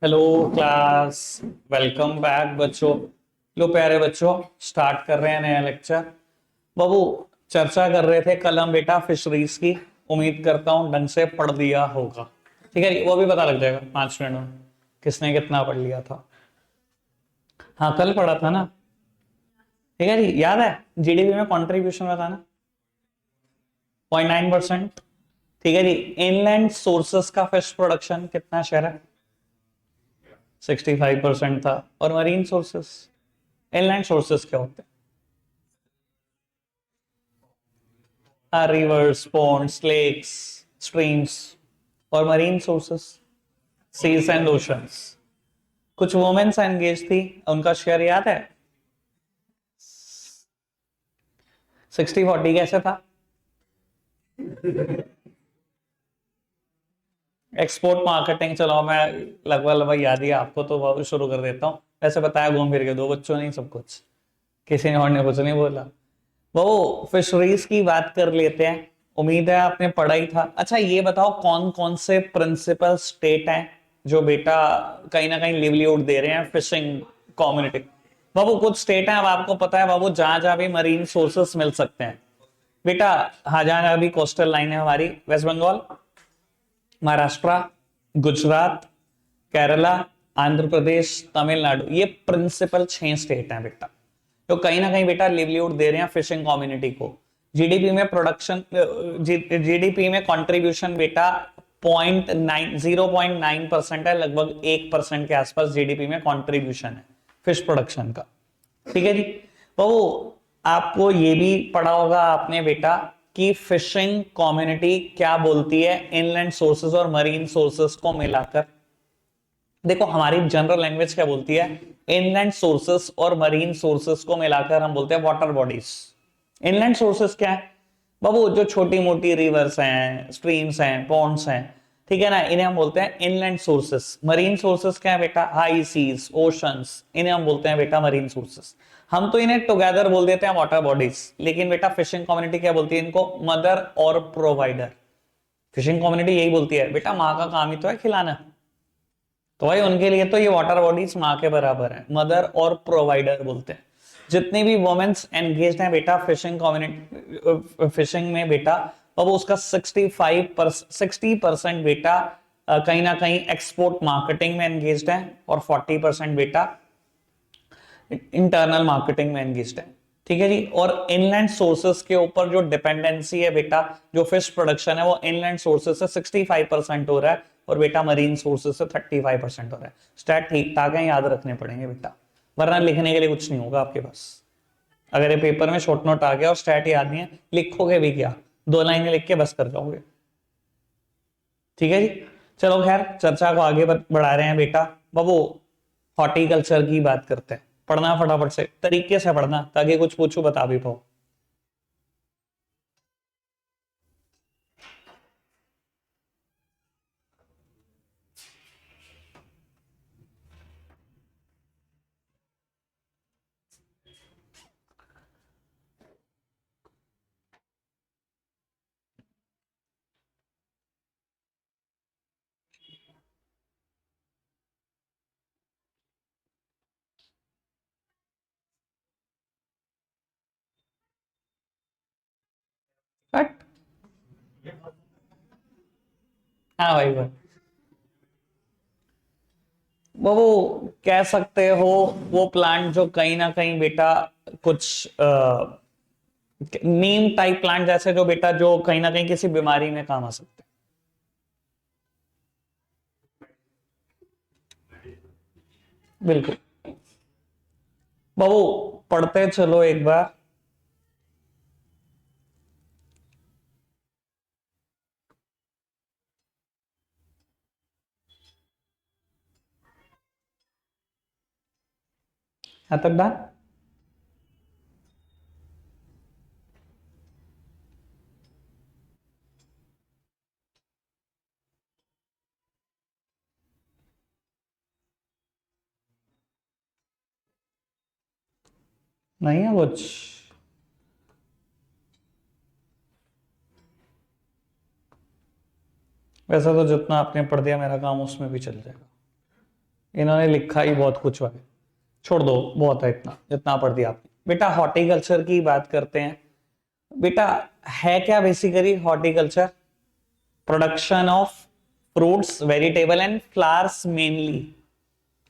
Hello class. Welcome back बच्चों। लो प्यारे बच्चों, स्टार्ट कर रहे हैं नया लेक्चर। बाबू, चर्चा कर रहे थे कल हम बेटा फिशरीज की। उम्मीद करता हूं ढंग से पढ़ लिया होगा। ठीक है, वो भी पता लग जाएगा 5 मिनट में किसने कितना पढ़ लिया था। हाँ, कल पढ़ा था ना। ठीक है जी, याद है। जीडीपी में कंट्रीब्यूशन बताना। 0.9%। ठीक है जी। इनलैंड सोर्सेस का फिश प्रोडक्शन कितना शेयर है? 65% था। और मरीन सोर्सेस, इनलैंड सोर्सेस क्या होते हैं? Rivers, ponds, lakes, streams. और marine sources, seas and oceans. कुछ वुमेन्स एंगेज थी, उनका शेयर याद है? 60-40 कैसे था? एक्सपोर्ट मार्केटिंग, चलो मैं लगभग लगभग याद ही है आपको, तो वो शुरू कर देता हूँ। ऐसे बताया घूम फिर के, दो बच्चों ने सब कुछ, किसी ने और ने कुछ नहीं बोला। वो फिशरीज की बात कर लेते हैं। उम्मीद है आपने पढ़ा ही था। अच्छा ये बताओ, कौन कौन से प्रिंसिपल स्टेट हैं जो बेटा कहीं ना कहीं लिवलीहुड दे रहे हैं फिशिंग कम्युनिटी? बाबू कुछ स्टेट हैं, अब आपको पता है बाबू, जहां जहां भी मरीन सोर्सेस मिल सकते हैं बेटा। हाँ, जहां जहां भी कोस्टल लाइन है हमारी, वेस्ट बंगाल, महाराष्ट्र, गुजरात, केरला, आंध्र प्रदेश, तमिलनाडु, ये प्रिंसिपल 6 स्टेट हैं बेटा, तो कहीं ना कहीं बेटा लिवलीहुड दे रहे हैं फिशिंग कम्युनिटी को। जीडीपी में प्रोडक्शन, जीडीपी में कंट्रीब्यूशन बेटा 0.9% है, लगभग 1% के आसपास जीडीपी में कंट्रीब्यूशन है फिश प्रोडक्शन का। ठीक है जी। तो आपको ये भी पढ़ा होगा आपने बेटा कि फिशिंग कम्युनिटी क्या बोलती है इनलैंड सोर्सेज और मरीन सोर्सेज को मिलाकर। देखो हमारी जनरल लैंग्वेज क्या बोलती है, इनलैंड सोर्सेस और मरीन सोर्सेस को मिलाकर हम बोलते हैं वाटर बॉडीज। इनलैंड सोर्सेस क्या है बाबू? जो छोटी मोटी रिवर्स हैं, स्ट्रीम्स हैं, पॉन्ड्स हैं, ठीक है ना, इन्हें हम बोलते हैं इनलैंड सोर्सेस। मरीन सोर्सेस क्या है बेटा? हाई सीज, ओशंस, इन्हें हम बोलते हैं बेटा मरीन सोर्सेस। हम तो इन्हें टुगेदर बोल देते हैं वाटर बॉडीज, लेकिन बेटा फिशिंग कम्युनिटी क्या बोलती है इनको? मदर और प्रोवाइडर। फिशिंग कम्युनिटी यही बोलती है बेटा, माँ का काम ही तो है खिलाना, तो भाई उनके लिए तो ये वाटर बॉडीज माँ के बराबर है, मदर और प्रोवाइडर बोलते हैं। जितनी भी वुमेन्स एंगेज्ड हैं बेटा फिशिंग कम्युनिटी, फिशिंग में बेटा, अब उसका 60% बेटा कहीं ना कहीं एक्सपोर्ट मार्केटिंग में एंगेज्ड है, और 40% बेटा इंटरनल मार्केटिंग में एंगेज्ड है। ठीक है जी। और इनलैंड सोर्सेस के ऊपर जो डिपेंडेंसी है बेटा, जो फिश प्रोडक्शन है वो इनलैंड सोर्सेस से 65% हो रहा है, और बेटा मरीन सोर्सेस से 35% हो रहा है। स्टैट ठीक ठाक है, याद रखने पड़ेंगे बेटा, वरना लिखने के लिए कुछ नहीं होगा आपके पास। अगर ये पेपर में शॉर्ट नोट आ गया और स्टैट याद नहीं है, लिखोगे भी क्या? 2 लाइनें लिख के बस कर जाओगे। ठीक है जी। चलो खैर, चर्चा को आगे बढ़ा रहे हैं बेटा। बाबू, हॉर्टिकल्चर की बात करते हैं। पढ़ना फटाफट से, तरीके से पढ़ना, ताकि कुछ पूछू बता भी पाओ। बट हाँ भाई भाई, वो कह सकते हो, वो प्लांट जो कहीं ना कहीं बेटा कुछ नीम टाइप प्लांट जैसे, जो बेटा जो कहीं ना कहीं किसी बीमारी में काम आ सकते हैं। बिल्कुल। बाबू, पढ़ते चलो एक बार। यहाँ तक डन? नहीं है कुछ? वैसा तो जितना आपने पढ़ दिया, मेरा काम उसमें भी चल जाएगा। इन्होंने लिखा ही बहुत कुछ हुआ है, छोड़ दो, बहुत है इतना, जितना पढ़ दिया आपने। बेटा हॉर्टिकल्चर की बात करते हैं। बेटा है क्या basically horticulture? Production of fruits, vegetable and flowers mainly.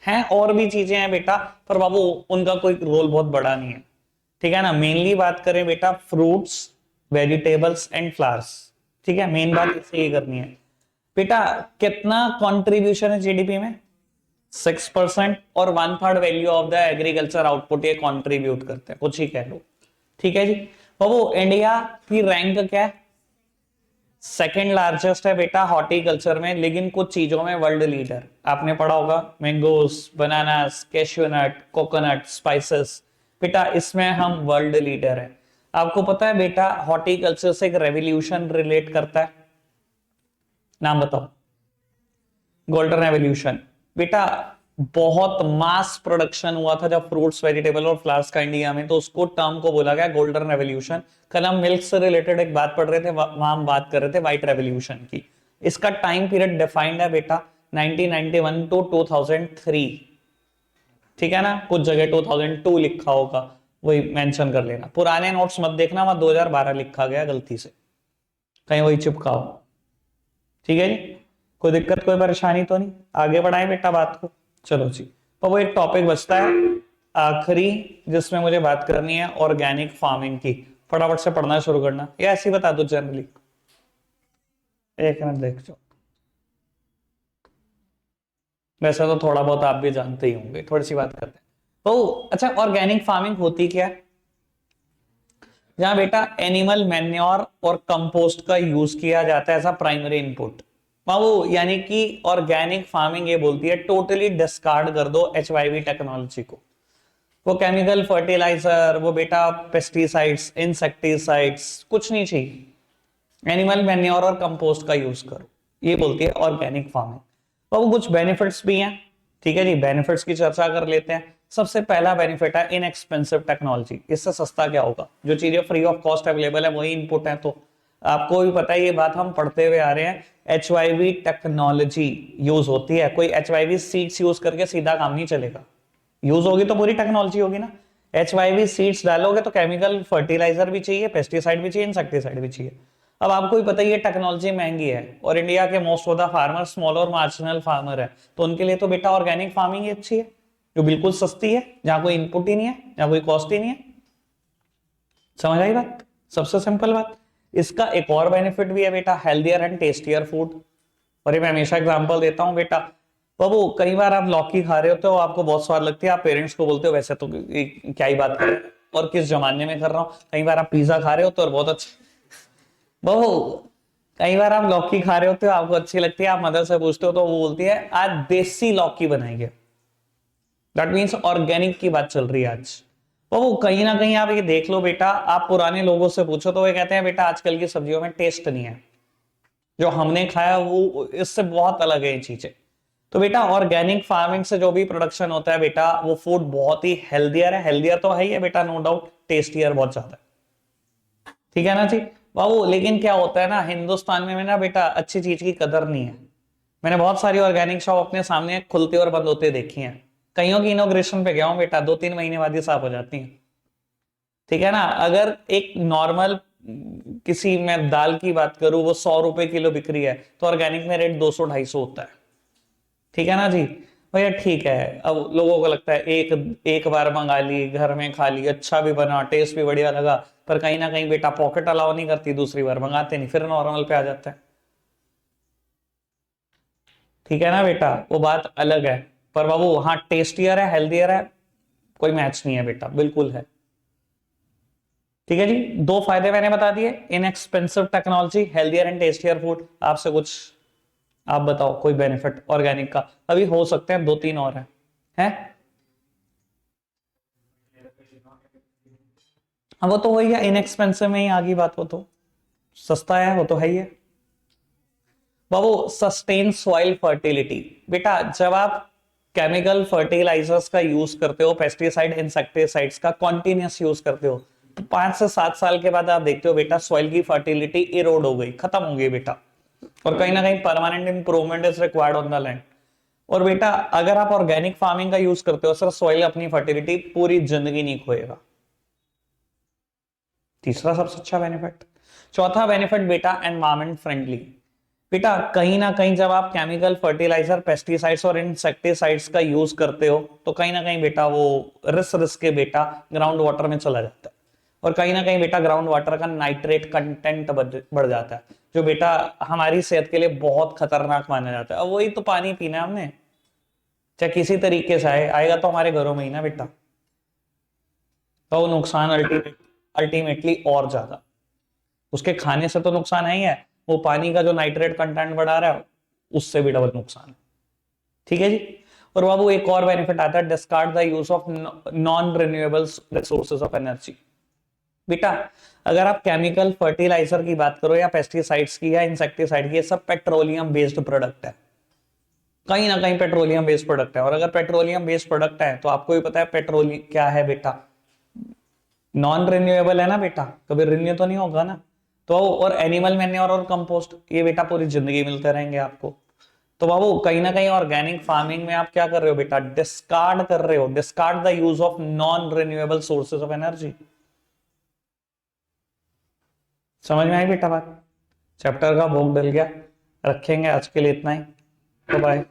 हैं और भी चीजें हैं बेटा, पर बाबू उनका कोई रोल बहुत बड़ा नहीं है, ठीक है ना। मेनली बात करें बेटा फ्रूट्स, वेजिटेबल्स एंड फ्लावर्स, ठीक है, मेन बात इसे ही करनी है। बेटा कितना कंट्रीब्यूशन है जीडीपी में? 6%, और 1/3 value of the agriculture output ये कंट्रीब्यूट करते हैं, कुछ ही कह लो, ठीक है जी। बाबू इंडिया की रैंक क्या है? सेकेंड लार्जेस्ट है बेटा हॉर्टिकल्चर में, लेकिन कुछ चीजों में वर्ल्ड लीडर। आपने पढ़ा होगा मैंगोस, बनानास, कैश्यूनट, कोकोनट, स्पाइसेस, बेटा इसमें हम वर्ल्ड लीडर है। आपको पता है बेटा हॉर्टिकल्चर से एक रेवोल्यूशन रिलेट करता है, नाम बताओ। Golden revolution. बेटा बहुत मास प्रोडक्शन हुआ था जब फ्रूट्स, वेजिटेबल और फ्लावर्स का इंडिया में, तो उसको टर्म को बोला गया गोल्डन रेवोल्यूशन। कल हम मिल्क से रिलेटेड एक बात पढ़ रहे थे, वहां हम बात कर रहे थे व्हाइट रेवोल्यूशन की। इसका टाइम पीरियड डिफाइंड है बेटा 1991 टू 2003, ठीक है ना। कुछ जगह 2002 लिखा होगा, वही मेंशन कर लेना। पुराने नोट्स मत देखना, वहां 2012 लिखा गया गलती से, कहीं वही चिपकाओ, ठीक है जी। कोई दिक्कत कोई परेशानी तो नहीं? आगे बढ़ाएं बेटा बात को। चलो जी, तो वो एक टॉपिक बचता है आखिरी, जिसमें मुझे बात करनी है ऑर्गेनिक फार्मिंग की। फटाफट से पढ़ना शुरू करना, या ऐसे ही बता दो जनरली, एक मिनट देख जो। वैसे तो थोड़ा बहुत आप भी जानते ही होंगे, थोड़ी सी बात करते हैं। तो अच्छा, ऑर्गेनिक फार्मिंग होती क्या है? जहां बेटा एनिमल मैन्योर और कंपोस्ट का यूज किया जाता है एज अ प्राइमरी इनपुट। बाबू यानी कि ऑर्गेनिक फार्मिंग ये बोलती है टोटली डिस्कार्ड कर दो एचवाईवी टेक्नोलॉजी को। वो केमिकल फर्टिलाइजर, वो बेटा पेस्टिसाइड्स, इंसेक्टिसाइड्स, कुछ नहीं चाहिए। एनिमल मैन्योर और कंपोस्ट का यूज करो, ये बोलती है ऑर्गेनिक फार्मिंग। बाबू कुछ बेनिफिट्स भी हैं, ठीक है जी। बेनिफिट्स की चर्चा कर लेते हैं। सबसे पहला बेनिफिट है इनएक्सपेंसिव टेक्नोलॉजी। इससे सस्ता क्या होगा? जो चीजें फ्री ऑफ कॉस्ट अवेलेबल है वही इनपुट है। तो आपको भी पता है, ये बात हम पढ़ते हुए आ रहे हैं, एचवाईवी टेक्नोलॉजी यूज होती है। कोई एचवाईवी सीड्स यूज करके सीधा काम नहीं चलेगा, यूज होगी तो पूरी टेक्नोलॉजी होगी ना। एचवाईवी सीड्स डालोगे तो केमिकल फर्टिलाइजर भी चाहिए, पेस्टिसाइड भी चाहिए, इंसेक्टिसाइड भी चाहिए। अब आपको भी पता है ये टेक्नोलॉजी महंगी है, और इंडिया के most of the farmer small और मार्जिनल फार्मर है, तो उनके लिए तो बेटा ऑर्गेनिक फार्मिंग ही अच्छी है, जो बिल्कुल सस्ती है, जहां कोई इनपुट ही नहीं है, जहां कोई कॉस्ट ही नहीं है। समझ आई बात? सबसे सिंपल बात। इसका एक और बेनिफिट भी है बेटा, हेल्दियर एंड टेस्टियर फूड। और ये मैं हमेशा एग्जांपल देता हूं बेटा, बाबू कई बार आप लौकी खा रहे होते हो, आपको बहुत स्वाद लगती है, आप पेरेंट्स को बोलते हो वैसे तो क्या ही बात कर रहे हो और किस जमाने में कर रहा हूं। कई बार आप पिज्जा खा रहे होते हो और बहुत अच्छा, बहु कई बार आप लौकी खा रहे होते हो, आपको अच्छी लगती है, आप मदर से पूछते हो तो वो बोलती है आज देसी लौकी बनाएंगे। दैट मीन्स ऑर्गेनिक की बात चल रही है आज। वो कहीं ना कहीं आप ये देख लो बेटा, आप पुराने लोगों से पूछो तो वे कहते हैं बेटा आजकल की सब्जियों में टेस्ट नहीं है, जो हमने खाया वो इससे बहुत अलग है ये चीजें। तो बेटा ऑर्गेनिक फार्मिंग से जो भी प्रोडक्शन होता है बेटा, वो फूड बहुत ही हेल्दियर है। हेल्दियर तो है ही है बेटा, नो डाउट, टेस्टियर बहुत ज्यादा है, ठीक है ना जी बाबू। लेकिन क्या होता है ना, हिंदुस्तान में ना बेटा अच्छी चीज की कदर नहीं है। मैंने बहुत सारी ऑर्गेनिक शॉप अपने सामने खुलते और बंद होते देखी हैं। कईयों की इनोग्रेशन पे गया हूं बेटा, 2-3 महीने बाद ही साफ हो जाती हैं, ठीक है ना। अगर एक नॉर्मल किसी मैं दाल की बात करूं, वो 100 रुपए किलो बिक रही है, तो ऑर्गेनिक में रेट 200-250 होता है, ठीक है ना जी भैया। ठीक है, अब लोगों को लगता है एक एक बार मंगा ली, घर में खा ली, अच्छा भी बना, टेस्ट भी बढ़िया लगा, पर कहीं ना कहीं बेटा पॉकेट अलाउ नहीं करती, दूसरी बार मंगाते नहीं, फिर नॉर्मल पे आ जाता है, ठीक है ना बेटा, वो बात अलग है। पर बाबू हाँ टेस्टियर है, हेल्दियर है, कोई मैच नहीं है बेटा, बिल्कुल है, ठीक है जी। दो फायदे मैंने बता दिए, inexpensive technology, healthier and tastier food. आपसे कुछ आप बताओ कोई बेनिफिट ऑर्गेनिक का? अभी हो सकते हैं 2-3 और हैं। हाँ वो तो वही है, इनएक्सपेंसिव में ही आगे बात, हो तो सस्ता है, वो तो है ही है बाबू। Sustain soil fertility. बेटा जब आप केमिकल फर्टिलाइजर्स का यूज करते हो, पेस्टिसाइड इंसेक्टिसाइड्स का कॉन्टिन्यूस यूज करते हो, तो 5 से 7 साल के बाद आप देखते हो बेटा सॉइल की फर्टिलिटी इरोड हो गई, खत्म हो गई बेटा, और कहीं ना कहीं permanent improvement is required on the land. और बेटा अगर आप ऑर्गेनिक फार्मिंग का यूज करते हो सर, सॉइल अपनी फर्टिलिटी पूरी जिंदगी नहीं खोएगा। तीसरा सबसे अच्छा बेनिफिट। चौथा बेनिफिट बेटा, एनवायरमेंट फ्रेंडली। बेटा कहीं ना कहीं जब आप केमिकल फर्टिलाइजर, पेस्टिसाइड्स और इंसेक्टिसाइड्स का यूज करते हो तो कहीं ना कहीं बेटा वो रिस्क के बेटा ग्राउंड वाटर में चला जाता है, और कहीं ना कहीं बेटा ग्राउंड वाटर का नाइट्रेट कंटेंट बढ़ जाता है, जो बेटा हमारी सेहत के लिए बहुत खतरनाक माना जाता है। अब वही तो पानी पीना है हमने, चाहे किसी तरीके से आएगा तो हमारे घरों में ही ना बेटा, तो वो नुकसान अल्टीमेटली और ज्यादा, उसके खाने से तो नुकसान है ही है, वो पानी का जो नाइट्रेट कंटेंट बढ़ा रहा है उससे भी डबल नुकसान है। ठीक है जी। और बाबू एक और बेनिफिट आता है, discard the use of non renewable resources of energy. बेटा अगर आप केमिकल फर्टिलाइजर की बात करो या पेस्टिसाइड्स की या इंसेक्टिसाइड की, ये सब पेट्रोलियम बेस्ड प्रोडक्ट है, कहीं ना कहीं पेट्रोलियम बेस्ड प्रोडक्ट है। और अगर पेट्रोलियम बेस्ड प्रोडक्ट है तो आपको भी पता है पेट्रोल क्या है बेटा, नॉन रिन्यूएबल है ना बेटा, कभी रिन्यू तो नहीं होगा ना। तो और एनिमल मैन्योर और कंपोस्ट ये बेटा पूरी जिंदगी मिलते रहेंगे आपको। तो बाबू कहीं ना कहीं ऑर्गेनिक फार्मिंग में आप क्या कर रहे हो बेटा, डिस्कार्ड कर रहे हो, discard the use of non renewable sources of energy. समझ में आई बेटा बात? चैप्टर का भोग डल गया, रखेंगे आज के लिए इतना ही। बाय।